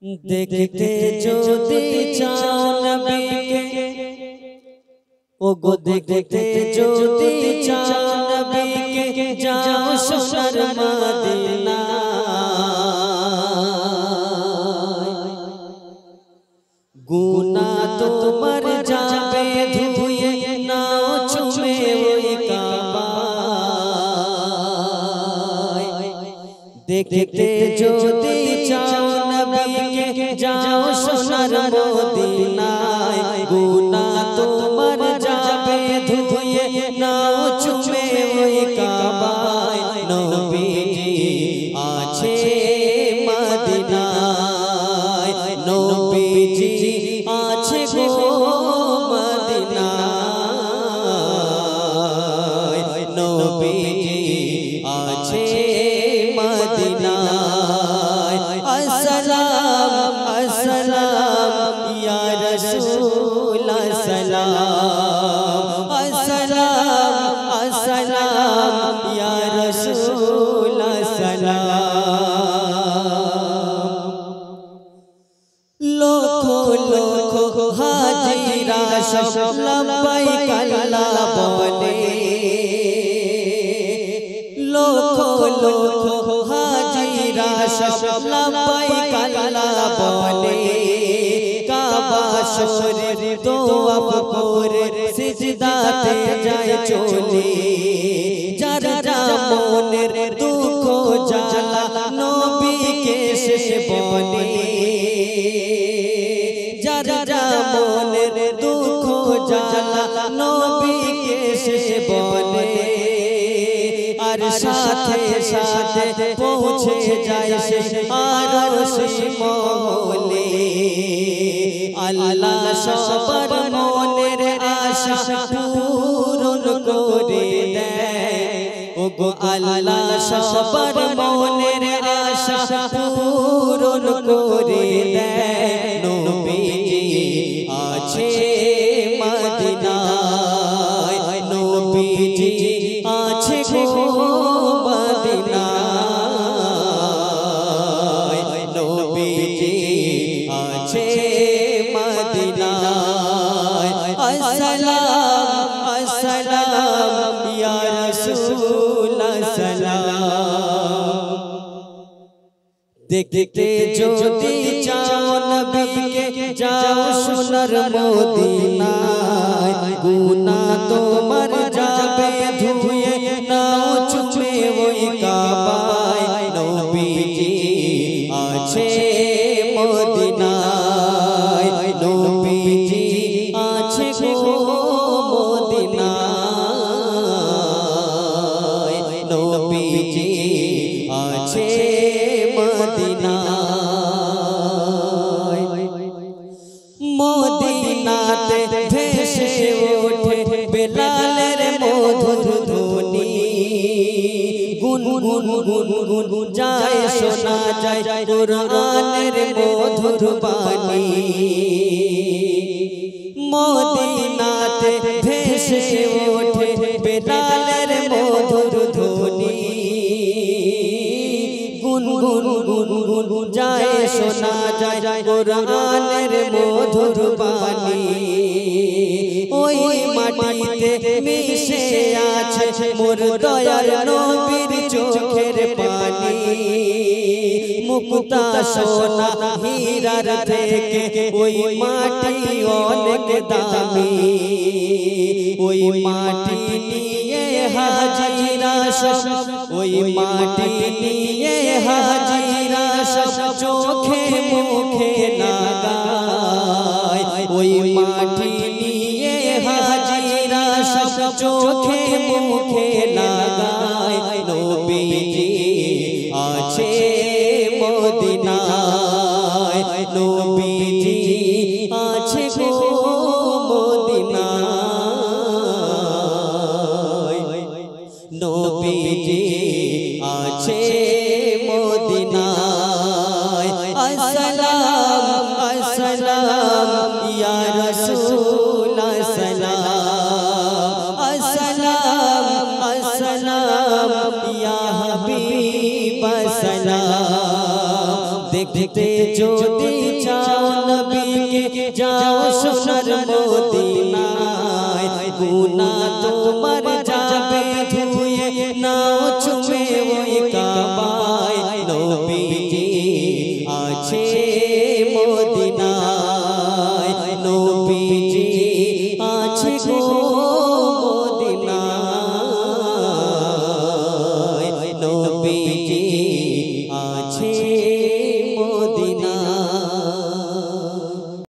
देखते যদি চাও নবীকে ও গো দেখতে যদি চাও নবীকে যাও সোনার মদিনা গুনাহ তোমার যাবে ধুয়ে নাও চুমে ওই কাবা দেখতে যদি চাও নবীকে যাও সোনার মদিনায় গুনাহ তোমার যাবে ধুয়ে নাও চুমে ওই কাবায় নবীজি আছে মদিনায় নবীজি আছে গো মদিনায় নবীজি আছে মদিনায় আসসালাম আসসালাম ইয়া রাসূল আসসালাম আসসালাম আসসালাম ইয়া রাসূল আসসালাম লক্ষ লক্ষ হাজিরা সব লব্বাইক আল্লাহ বলে লক্ষ লক্ষ হাজিরা সব লব্বাইক আল্লাহ বলে কাবা শরীফ তোয়াফ করে সিজদাতে যায় চলে যার মনের দুঃখ জ্বালা নবীকে সে বলে যার মনের দুঃখ জ্বালা নবীকে সে বলে আর সাথে সাথে পৌঁছে যায় সে আরশ মহলে আল্লাহ সবার মনের আশা পূরণ করে দেয় ওগো আল্লাহ সবার মনের আশা পূরণ করে দেয় নবীজি আছে মদিনায় নবীজি আছে গো মদিনায় নবীজি আছে মদিনায় আসসালাম আসসালাম ইয়া রাসূল আসসালাম দেখতে যদি চাও নবীকে যাও সোনার মদিনায় গুনাহ তোমার যাবে ধুয়ে নাও চুমে ওই কাবায় নবীজি আছে মদিনায় নবীজি আছে গো মদিনায় নবীজি আছে মদিনায় মদিনাতে ভেসে ওঠে বেলালের মধুর ধ্বনি গুন গুন গুন গুন যায় শোনা যায় কুরআনের মধুর বাণী মদিনাতে ভেসে ওঠে বেলালের মধুর ধ্বনি গুন গুন গুন গুন যায় শোনা যায় কুরআনের মধুর বাণী ওই মাটিতে মিশে আছে মোর দয়ার নবীর চোখের পানি মুক্তা সোনা হীরার থেকে ওই মাটি অনেক দামি ওই মাটি নিয়ে হাজিরা সব ওই মাটি নিয়ে হাজিরা সব চোখে মুখে লাগায় ওই মাটি নিয়ে হাজিরা সব চোখে মুখে লাগায় নবীজি আছে মদিনায় নবীজি আছে গো মদিনায় নবীজি আছে মদিনায় আসসালাম আসসালাম ইয়া রাসূল আসসালাম আসসালাম আসসালাম ইয়া হাবিব আসসালাম দেখতে যদি চাও নবীকে যাও সোনার মদিনায় গুনাহ তোমার